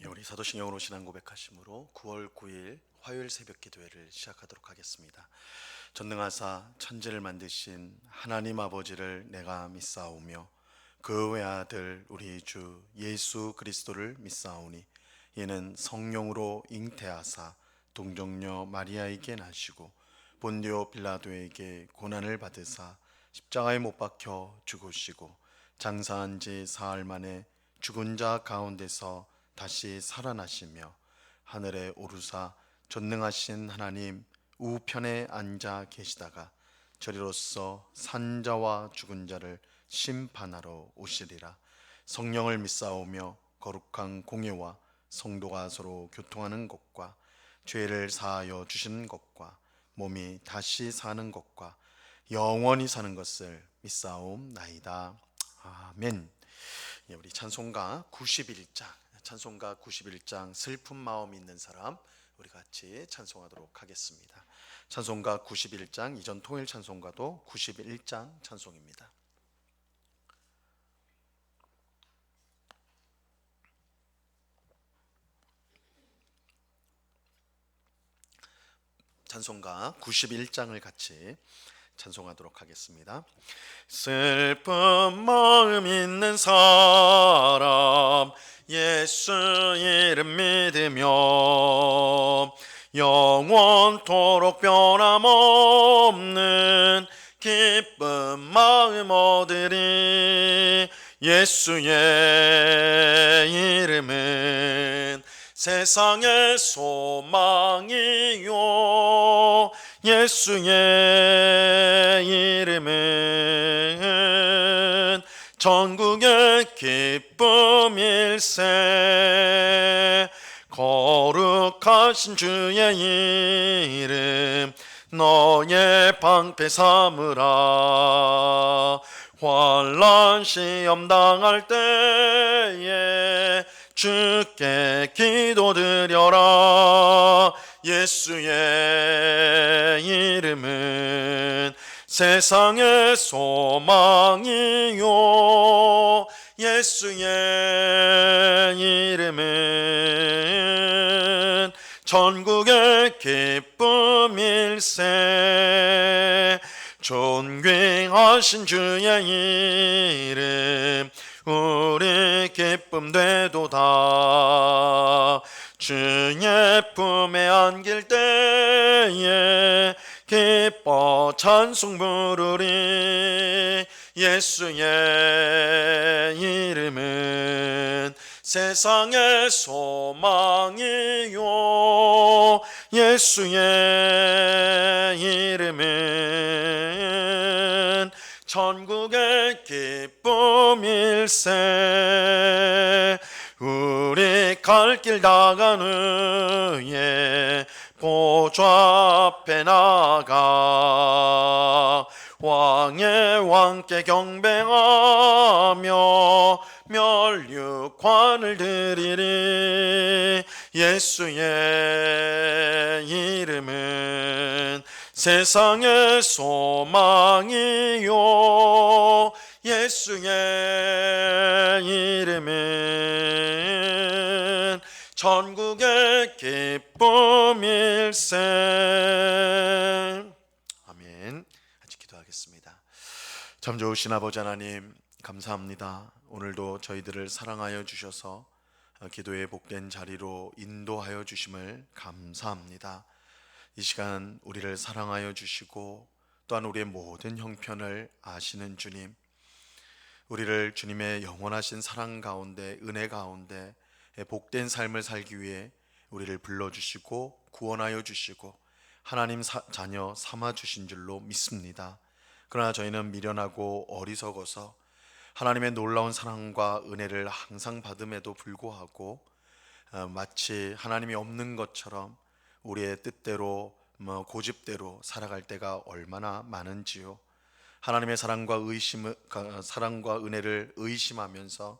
우리 사도신경으로 신앙 고백하심으로 9월 9일 화요일 새벽 기도회를 시작하도록 하겠습니다. 전능하사 천지를 만드신 하나님 아버지를 내가 믿사오며 그 외아들 우리 주 예수 그리스도를 믿사오니 이는 성령으로 잉태하사 동정녀 마리아에게 나시고 본디오 빌라도에게 고난을 받으사 십자가에 못 박혀 죽으시고 장사한 지 사흘 만에 죽은 자 가운데서 다시 살아나시며 하늘에 오르사 전능하신 하나님 우편에 앉아 계시다가 저리로서 산자와 죽은 자를 심판하러 오시리라. 성령을 믿사오며 거룩한 공예와 성도가 서로 교통하는 것과 죄를 사하여 주시는 것과 몸이 다시 사는 것과 영원히 사는 것을 믿사옵나이다. 아멘. 우리 찬송가 91장 슬픈 마음 있는 사람 우리 같이 찬송하도록 하겠습니다. 찬송가 91장 이전 통일 찬송가도 91장 찬송입니다. 찬송가 91장을 같이 찬송하도록 하겠습니다. 슬픈 마음 있는 사람 예수 이름 믿으며 영원토록 변함없는 기쁜 마음 얻으리. 예수의 이름은 세상의 소망이요 예수의 이름은 전국의 기쁨일세. 거룩하신 주의 이름 너의 방패 삼으라. 환난 시험 당할 때에 주께 기도드려라. 예수의 이름은 세상의 소망이요 예수의 이름은 전국의 기쁨일세. 존귀하신 주의 이름 우리 기쁨 되도다. 주의 품에 안길 때에 기뻐 찬송 부르리. 예수의 이름은 세상의 소망이요 예수의 이름은 전국의 기쁨일세. 우리 갈 길 다간 후에 보좌 앞에 나가 왕의 왕께 경배하며 멸류관을 드리리. 예수의 이름은 세상의 소망이요 예수의 이름은 전국의 기쁨일세. 아멘. 같이 기도하겠습니다. 참 좋으신 아버지 하나님 감사합니다. 오늘도 저희들을 사랑하여 주셔서 기도의 복된 자리로 인도하여 주심을 감사합니다. 이 시간 우리를 사랑하여 주시고 또한 우리의 모든 형편을 아시는 주님, 우리를 주님의 영원하신 사랑 가운데 은혜 가운데 복된 삶을 살기 위해 우리를 불러주시고 구원하여 주시고 하나님 자녀 삼아주신 줄로 믿습니다. 그러나 저희는 미련하고 어리석어서 하나님의 놀라운 사랑과 은혜를 항상 받음에도 불구하고 마치 하나님이 없는 것처럼 우리의 뜻대로 고집대로 살아갈 때가 얼마나 많은지요. 하나님의 사랑과 은혜를 의심하면서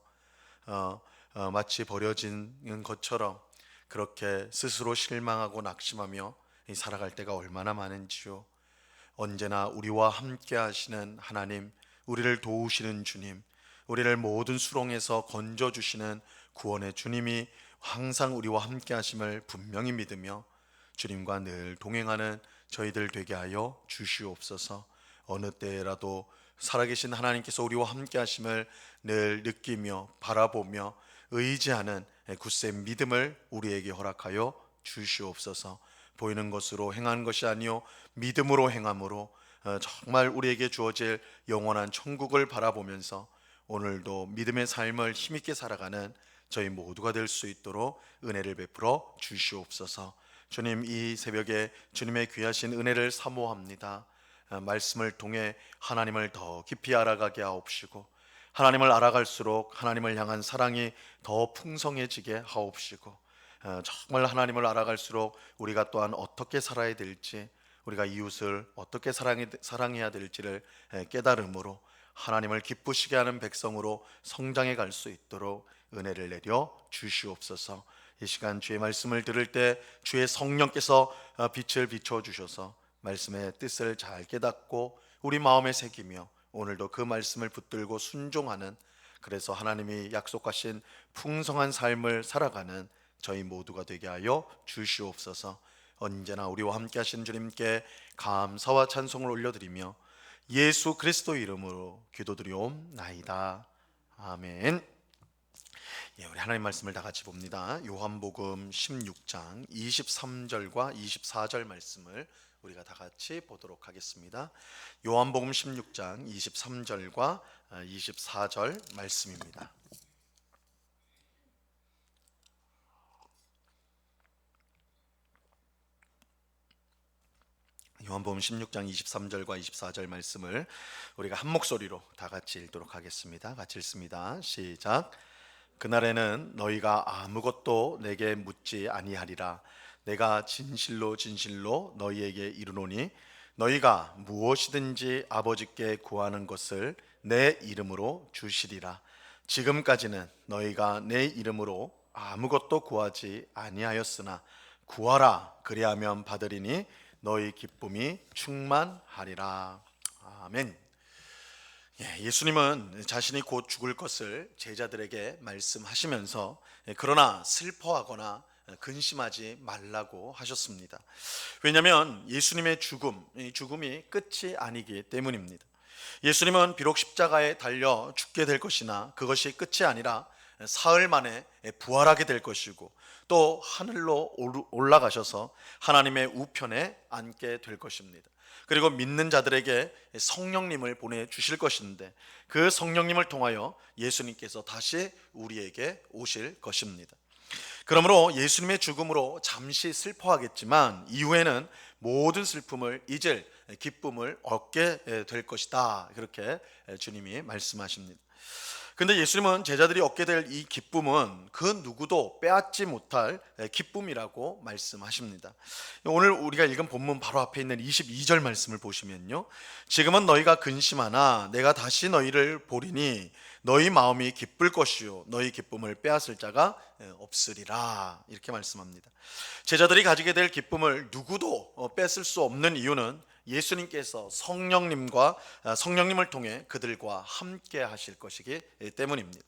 마치 버려지는 것처럼 그렇게 스스로 실망하고 낙심하며 살아갈 때가 얼마나 많은지요. 언제나 우리와 함께 하시는 하나님, 우리를 도우시는 주님, 우리를 모든 수렁에서 건져주시는 구원의 주님이 항상 우리와 함께 하심을 분명히 믿으며 주님과 늘 동행하는 저희들 되게 하여 주시옵소서. 어느 때라도 살아계신 하나님께서 우리와 함께 하심을 늘 느끼며 바라보며 의지하는 굳세 믿음을 우리에게 허락하여 주시옵소서. 보이는 것으로 행하는 것이 아니요 믿음으로 행함으로 정말 우리에게 주어질 영원한 천국을 바라보면서 오늘도 믿음의 삶을 힘있게 살아가는 저희 모두가 될 수 있도록 은혜를 베풀어 주시옵소서. 주님, 이 새벽에 주님의 귀하신 은혜를 사모합니다. 말씀을 통해 하나님을 더 깊이 알아가게 하옵시고 하나님을 알아갈수록 하나님을 향한 사랑이 더 풍성해지게 하옵시고 정말 하나님을 알아갈수록 우리가 또한 어떻게 살아야 될지, 우리가 이웃을 어떻게 사랑해야 될지를 깨달음으로 하나님을 기쁘시게 하는 백성으로 성장해 갈 수 있도록 은혜를 내려 주시옵소서. 이 시간 주의 말씀을 들을 때 주의 성령께서 빛을 비춰 주셔서 말씀의 뜻을 잘 깨닫고 우리 마음에 새기며 오늘도 그 말씀을 붙들고 순종하는, 그래서 하나님이 약속하신 풍성한 삶을 살아가는 저희 모두가 되게 하여 주시옵소서. 언제나 우리와 함께 하신 주님께 감사와 찬송을 올려드리며 예수 그리스도 이름으로 기도드리옵나이다. 아멘. 우리 하나님 말씀을 다 같이 봅니다. 요한복음 16장 23절과 24절 말씀을 우리가 다 같이 보도록 하겠습니다. 요한복음 16장 23절과 24절 말씀입니다. 요한복음 16장 23절과 24절 말씀을 우리가 한 목소리로 다 같이 읽도록 하겠습니다. 같이 읽습니다. 시작. 그날에는 너희가 아무것도 내게 묻지 아니하리라. 내가 진실로 진실로 너희에게 이르노니 너희가 무엇이든지 아버지께 구하는 것을 내 이름으로 주시리라. 지금까지는 너희가 내 이름으로 아무것도 구하지 아니하였으나 구하라 그리하면 받으리니 너희 기쁨이 충만하리라. 아멘. 예수님은 자신이 곧 죽을 것을 제자들에게 말씀하시면서 그러나 슬퍼하거나 근심하지 말라고 하셨습니다. 왜냐하면 예수님의 죽음이 끝이 아니기 때문입니다. 예수님은 비록 십자가에 달려 죽게 될 것이나 그것이 끝이 아니라 사흘 만에 부활하게 될 것이고 또 하늘로 올라가셔서 하나님의 우편에 앉게 될 것입니다. 그리고 믿는 자들에게 성령님을 보내주실 것인데 그 성령님을 통하여 예수님께서 다시 우리에게 오실 것입니다. 그러므로 예수님의 죽음으로 잠시 슬퍼하겠지만 이후에는 모든 슬픔을 잊을 기쁨을 얻게 될 것이다. 그렇게 주님이 말씀하십니다. 근데 예수님은 제자들이 얻게 될 이 기쁨은 그 누구도 빼앗지 못할 기쁨이라고 말씀하십니다. 오늘 우리가 읽은 본문 바로 앞에 있는 22절 말씀을 보시면요, 지금은 너희가 근심하나 내가 다시 너희를 보리니 너희 마음이 기쁠 것이요 너희 기쁨을 빼앗을 자가 없으리라. 이렇게 말씀합니다. 제자들이 가지게 될 기쁨을 누구도 뺏을 수 없는 이유는 예수님께서 성령님을 통해 그들과 함께 하실 것이기 때문입니다.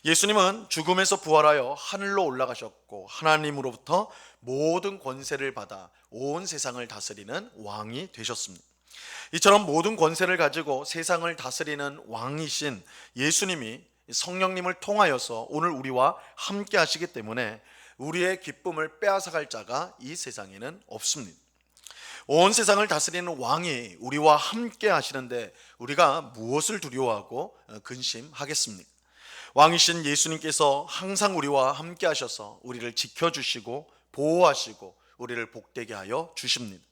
예수님은 죽음에서 부활하여 하늘로 올라가셨고 하나님으로부터 모든 권세를 받아 온 세상을 다스리는 왕이 되셨습니다. 이처럼 모든 권세를 가지고 세상을 다스리는 왕이신 예수님이 성령님을 통하여서 오늘 우리와 함께 하시기 때문에 우리의 기쁨을 빼앗아갈 자가 이 세상에는 없습니다. 온 세상을 다스리는 왕이 우리와 함께 하시는데 우리가 무엇을 두려워하고 근심하겠습니까? 왕이신 예수님께서 항상 우리와 함께 하셔서 우리를 지켜주시고 보호하시고 우리를 복되게 하여 주십니다.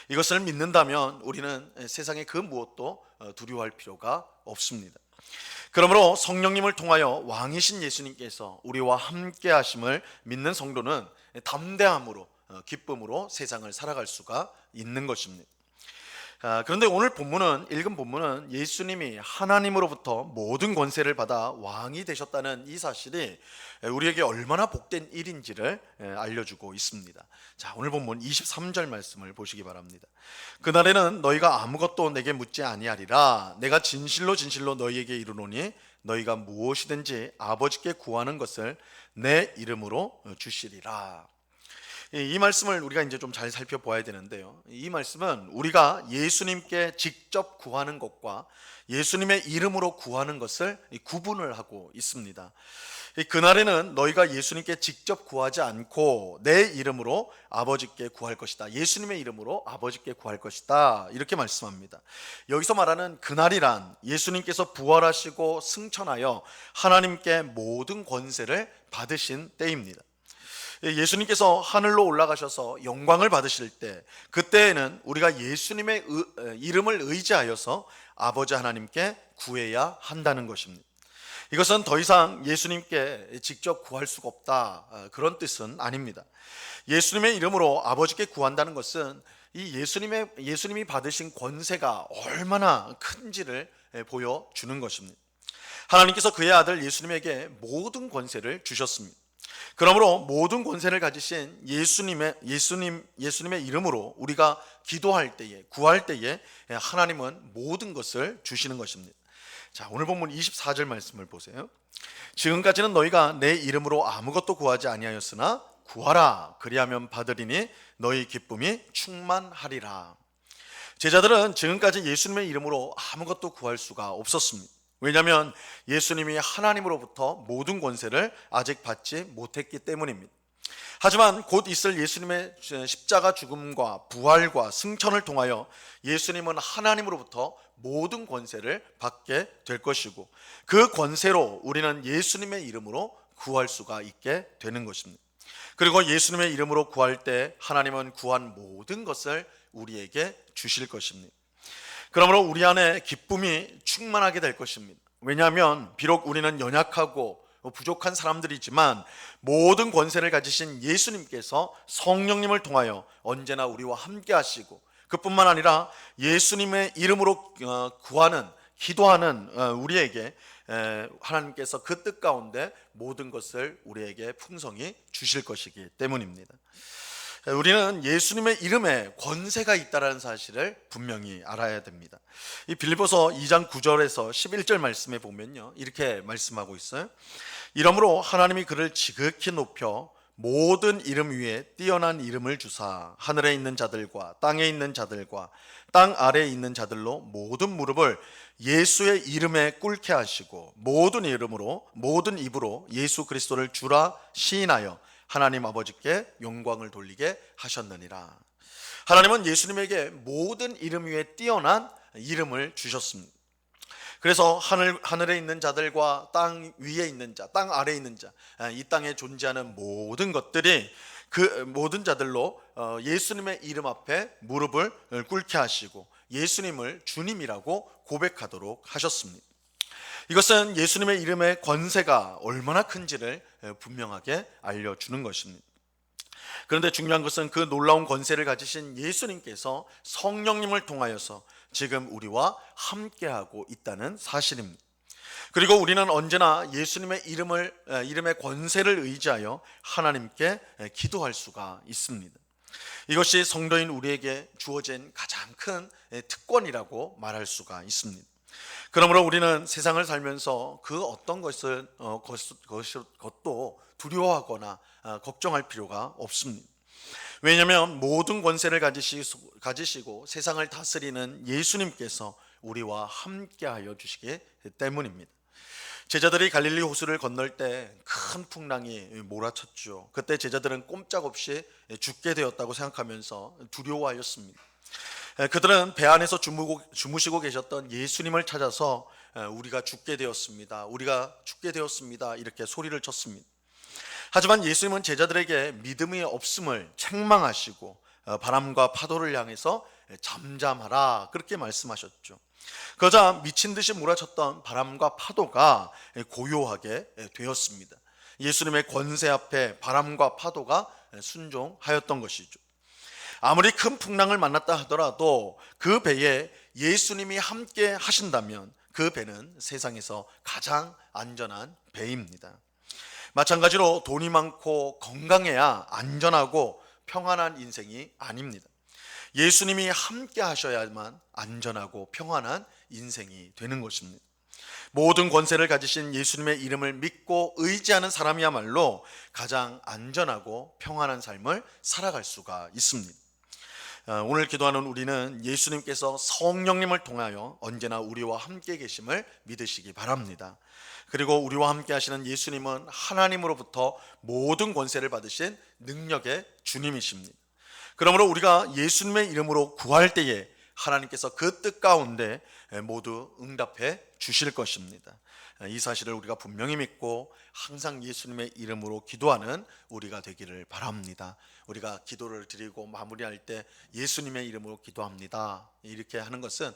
이것을 믿는다면 우리는 세상의 그 무엇도 두려워할 필요가 없습니다. 그러므로 성령님을 통하여 왕이신 예수님께서 우리와 함께 하심을 믿는 성도는 담대함으로 기쁨으로 세상을 살아갈 수가 있는 것입니다. 그런데 오늘 읽은 본문은 예수님이 하나님으로부터 모든 권세를 받아 왕이 되셨다는 이 사실이 우리에게 얼마나 복된 일인지를 알려주고 있습니다. 자, 오늘 본문 23절 말씀을 보시기 바랍니다. 그날에는 너희가 아무것도 내게 묻지 아니하리라. 내가 진실로 진실로 너희에게 이르노니 너희가 무엇이든지 아버지께 구하는 것을 내 이름으로 주시리라. 이 말씀을 우리가 이제 좀 잘 살펴보아야 되는데요. 이 말씀은 우리가 예수님께 직접 구하는 것과 예수님의 이름으로 구하는 것을 구분을 하고 있습니다. 그날에는 너희가 예수님께 직접 구하지 않고 내 이름으로 아버지께 구할 것이다. 예수님의 이름으로 아버지께 구할 것이다. 이렇게 말씀합니다. 여기서 말하는 그날이란 예수님께서 부활하시고 승천하여 하나님께 모든 권세를 받으신 때입니다. 예수님께서 하늘로 올라가셔서 영광을 받으실 때, 그때에는 우리가 예수님의 이름을 의지하여서 아버지 하나님께 구해야 한다는 것입니다. 이것은 더 이상 예수님께 직접 구할 수가 없다, 그런 뜻은 아닙니다. 예수님의 이름으로 아버지께 구한다는 것은 이 예수님이 받으신 권세가 얼마나 큰지를 보여주는 것입니다. 하나님께서 그의 아들 예수님에게 모든 권세를 주셨습니다. 그러므로 모든 권세를 가지신 예수님의 이름으로 우리가 기도할 때에, 구할 때에 하나님은 모든 것을 주시는 것입니다. 자, 오늘 본문 24절 말씀을 보세요. 지금까지는 너희가 내 이름으로 아무것도 구하지 아니하였으나 구하라, 그리하면 받으리니 너희 기쁨이 충만하리라. 제자들은 지금까지 예수님의 이름으로 아무것도 구할 수가 없었습니다. 왜냐하면 예수님이 하나님으로부터 모든 권세를 아직 받지 못했기 때문입니다. 하지만 곧 있을 예수님의 십자가 죽음과 부활과 승천을 통하여 예수님은 하나님으로부터 모든 권세를 받게 될 것이고, 그 권세로 우리는 예수님의 이름으로 구할 수가 있게 되는 것입니다. 그리고 예수님의 이름으로 구할 때 하나님은 구한 모든 것을 우리에게 주실 것입니다. 그러므로 우리 안에 기쁨이 충만하게 될 것입니다. 왜냐하면 비록 우리는 연약하고 부족한 사람들이지만 모든 권세를 가지신 예수님께서 성령님을 통하여 언제나 우리와 함께 하시고, 그뿐만 아니라 예수님의 이름으로 구하는, 기도하는 우리에게 하나님께서 그 뜻 가운데 모든 것을 우리에게 풍성히 주실 것이기 때문입니다. 우리는 예수님의 이름에 권세가 있다는 사실을 분명히 알아야 됩니다. 이 빌립보서 2장 9절에서 11절 말씀에 보면요, 이렇게 말씀하고 있어요. 이러므로 하나님이 그를 지극히 높여 모든 이름 위에 뛰어난 이름을 주사 하늘에 있는 자들과 땅에 있는 자들과 땅 아래에 있는 자들로 모든 무릎을 예수의 이름에 꿇게 하시고 모든 이름으로, 모든 입으로 예수 그리스도를 주라 시인하여 하나님 아버지께 영광을 돌리게 하셨느니라. 하나님은 예수님에게 모든 이름 위에 뛰어난 이름을 주셨습니다. 그래서 하늘에 있는 자들과 땅 위에 있는 자, 땅 아래에 있는 자, 이 땅에 존재하는 모든 것들이 그 모든 자들로 예수님의 이름 앞에 무릎을 꿇게 하시고 예수님을 주님이라고 고백하도록 하셨습니다. 이것은 예수님의 이름의 권세가 얼마나 큰지를 분명하게 알려주는 것입니다. 그런데 중요한 것은 그 놀라운 권세를 가지신 예수님께서 성령님을 통하여서 지금 우리와 함께하고 있다는 사실입니다. 그리고 우리는 언제나 예수님의 이름의 권세를 의지하여 하나님께 기도할 수가 있습니다. 이것이 성도인 우리에게 주어진 가장 큰 특권이라고 말할 수가 있습니다. 그러므로 우리는 세상을 살면서 그 어떤 것도 두려워하거나 걱정할 필요가 없습니다. 왜냐하면 모든 권세를 가지시고 세상을 다스리는 예수님께서 우리와 함께하여 주시기 때문입니다. 제자들이 갈릴리 호수를 건널 때 큰 풍랑이 몰아쳤죠. 그때 제자들은 꼼짝없이 죽게 되었다고 생각하면서 두려워하였습니다. 그들은 배 안에서 주무시고 계셨던 예수님을 찾아서 우리가 죽게 되었습니다, 우리가 죽게 되었습니다 이렇게 소리를 쳤습니다. 하지만 예수님은 제자들에게 믿음이 없음을 책망하시고 바람과 파도를 향해서 잠잠하라 그렇게 말씀하셨죠. 그러자 미친 듯이 몰아쳤던 바람과 파도가 고요하게 되었습니다. 예수님의 권세 앞에 바람과 파도가 순종하였던 것이죠. 아무리 큰 풍랑을 만났다 하더라도 그 배에 예수님이 함께 하신다면 그 배는 세상에서 가장 안전한 배입니다. 마찬가지로 돈이 많고 건강해야 안전하고 평안한 인생이 아닙니다. 예수님이 함께 하셔야만 안전하고 평안한 인생이 되는 것입니다. 모든 권세를 가지신 예수님의 이름을 믿고 의지하는 사람이야말로 가장 안전하고 평안한 삶을 살아갈 수가 있습니다. 오늘 기도하는 우리는 예수님께서 성령님을 통하여 언제나 우리와 함께 계심을 믿으시기 바랍니다. 그리고 우리와 함께 하시는 예수님은 하나님으로부터 모든 권세를 받으신 능력의 주님이십니다. 그러므로 우리가 예수님의 이름으로 구할 때에 하나님께서 그 뜻 가운데 모두 응답해 주실 것입니다. 이 사실을 우리가 분명히 믿고 항상 예수님의 이름으로 기도하는 우리가 되기를 바랍니다. 우리가 기도를 드리고 마무리할 때 예수님의 이름으로 기도합니다, 이렇게 하는 것은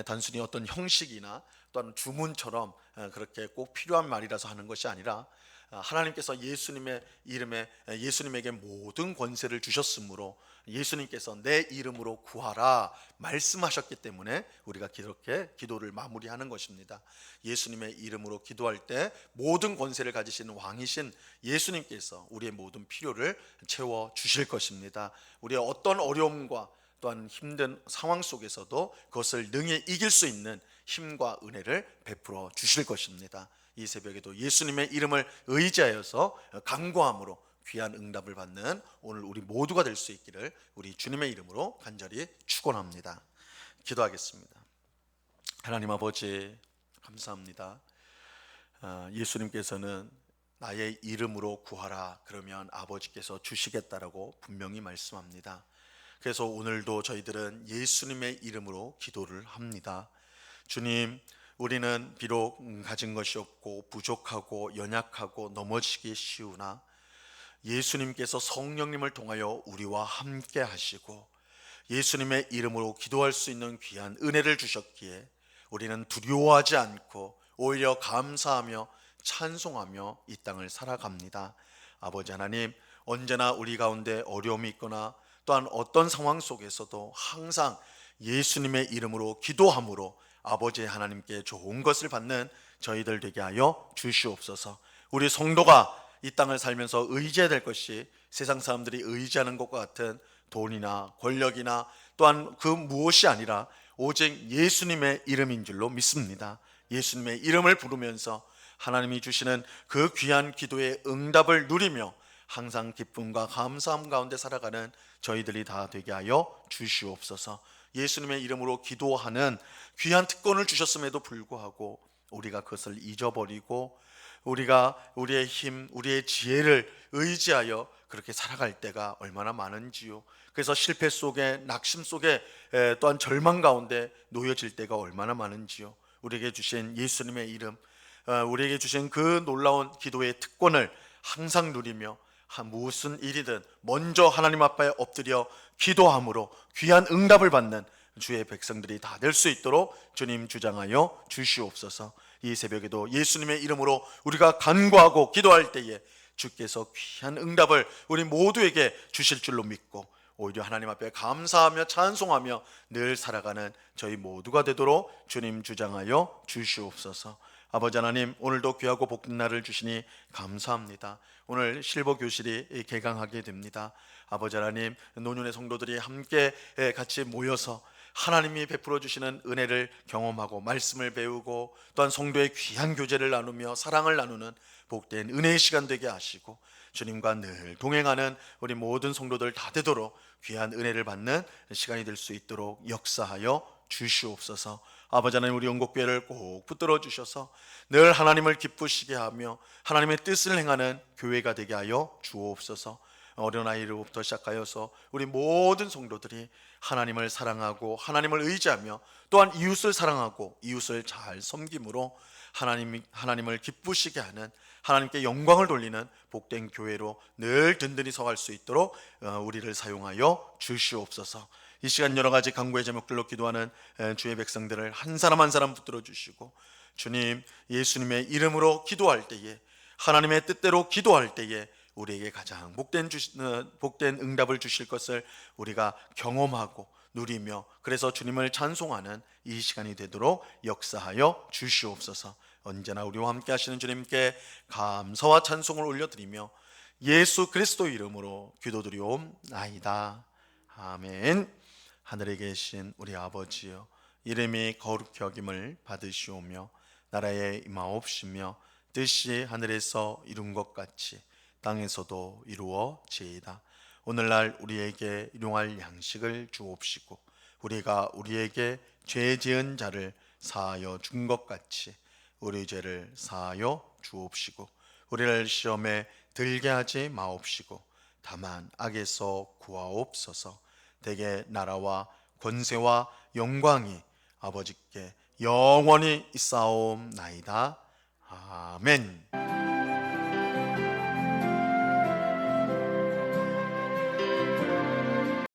단순히 어떤 형식이나 또는 주문처럼 그렇게 꼭 필요한 말이라서 하는 것이 아니라 하나님께서 예수님의 이름에 예수님에게 모든 권세를 주셨으므로 예수님께서 내 이름으로 구하라 말씀하셨기 때문에 우리가 이렇게 기도를 마무리하는 것입니다. 예수님의 이름으로 기도할 때 모든 권세를 가지신 왕이신 예수님께서 우리의 모든 필요를 채워 주실 것입니다. 우리의 어떤 어려움과 또한 힘든 상황 속에서도 그것을 능히 이길 수 있는 힘과 은혜를 베풀어 주실 것입니다. 이 새벽에도 예수님의 이름을 의지하여서 간구함으로 귀한 응답을 받는 오늘 우리 모두가 될 수 있기를 우리 주님의 이름으로 간절히 축원합니다. 기도하겠습니다. 하나님 아버지, 감사합니다. 예수님께서는 나의 이름으로 구하라 그러면 아버지께서 주시겠다라고 분명히 말씀합니다. 그래서 오늘도 저희들은 예수님의 이름으로 기도를 합니다. 주님, 우리는 비록 가진 것이 없고 부족하고 연약하고 넘어지기 쉬우나 예수님께서 성령님을 통하여 우리와 함께 하시고 예수님의 이름으로 기도할 수 있는 귀한 은혜를 주셨기에 우리는 두려워하지 않고 오히려 감사하며 찬송하며 이 땅을 살아갑니다. 아버지 하나님, 언제나 우리 가운데 어려움이 있거나 또한 어떤 상황 속에서도 항상 예수님의 이름으로 기도함으로 아버지 하나님께 좋은 것을 받는 저희들 되게 하여 주시옵소서. 우리 성도가 이 땅을 살면서 의지해야 될 것이 세상 사람들이 의지하는 것과 같은 돈이나 권력이나 또한 그 무엇이 아니라 오직 예수님의 이름인 줄로 믿습니다. 예수님의 이름을 부르면서 하나님이 주시는 그 귀한 기도의 응답을 누리며 항상 기쁨과 감사함 가운데 살아가는 저희들이 다 되게 하여 주시옵소서. 예수님의 이름으로 기도하는 귀한 특권을 주셨음에도 불구하고 우리가 그것을 잊어버리고 우리가 우리의 힘, 우리의 지혜를 의지하여 그렇게 살아갈 때가 얼마나 많은지요. 그래서 실패 속에, 낙심 속에, 또한 절망 가운데 놓여질 때가 얼마나 많은지요. 우리에게 주신 예수님의 이름, 우리에게 주신 그 놀라운 기도의 특권을 항상 누리며 무슨 일이든 먼저 하나님 앞에 엎드려 기도함으로 귀한 응답을 받는 주의 백성들이 다 될 수 있도록 주님 주장하여 주시옵소서. 이 새벽에도 예수님의 이름으로 우리가 간구하고 기도할 때에 주께서 귀한 응답을 우리 모두에게 주실 줄로 믿고 오히려 하나님 앞에 감사하며 찬송하며 늘 살아가는 저희 모두가 되도록 주님 주장하여 주시옵소서. 아버지 하나님, 오늘도 귀하고 복된 날을 주시니 감사합니다. 오늘 실버 교실이 개강하게 됩니다. 아버지 하나님, 노년의 성도들이 함께 같이 모여서 하나님이 베풀어 주시는 은혜를 경험하고 말씀을 배우고 또한 성도의 귀한 교제를 나누며 사랑을 나누는 복된 은혜의 시간 되게 하시고 주님과 늘 동행하는 우리 모든 성도들 다 되도록 귀한 은혜를 받는 시간이 될 수 있도록 역사하여 주시옵소서. 아버지 하나님, 우리 영국교회를 꼭 붙들어 주셔서 늘 하나님을 기쁘시게 하며 하나님의 뜻을 행하는 교회가 되게 하여 주옵소서. 어린아이로부터 시작하여서 우리 모든 성도들이 하나님을 사랑하고 하나님을 의지하며 또한 이웃을 사랑하고 이웃을 잘 섬김으로 하나님을 기쁘시게 하는, 하나님께 영광을 돌리는 복된 교회로 늘 든든히 서갈 수 있도록 우리를 사용하여 주시옵소서. 이 시간 여러 가지 간구의 제목들로 기도하는 주의 백성들을 한 사람 한 사람 붙들어 주시고 주님, 예수님의 이름으로 기도할 때에, 하나님의 뜻대로 기도할 때에 우리에게 가장 복된 응답을 주실 것을 우리가 경험하고 누리며 그래서 주님을 찬송하는 이 시간이 되도록 역사하여 주시옵소서. 언제나 우리와 함께 하시는 주님께 감사와 찬송을 올려드리며 예수 그리스도 이름으로 기도드리옵나이다. 아멘. 하늘에 계신 우리 아버지여, 이름이 거룩히 여김을 받으시오며 나라에 임하옵시며 뜻이 하늘에서 이룬 것 같이 땅에서도 이루어지이다. 오늘날 우리에게 일용할 양식을 주옵시고 우리가 우리에게 죄 지은 자를 사하여 준 것 같이 우리 죄를 사하여 주옵시고 우리를 시험에 들게 하지 마옵시고 다만 악에서 구하옵소서. 대개 나라와 권세와 영광이 아버지께 영원히 있사옵나이다. 아멘.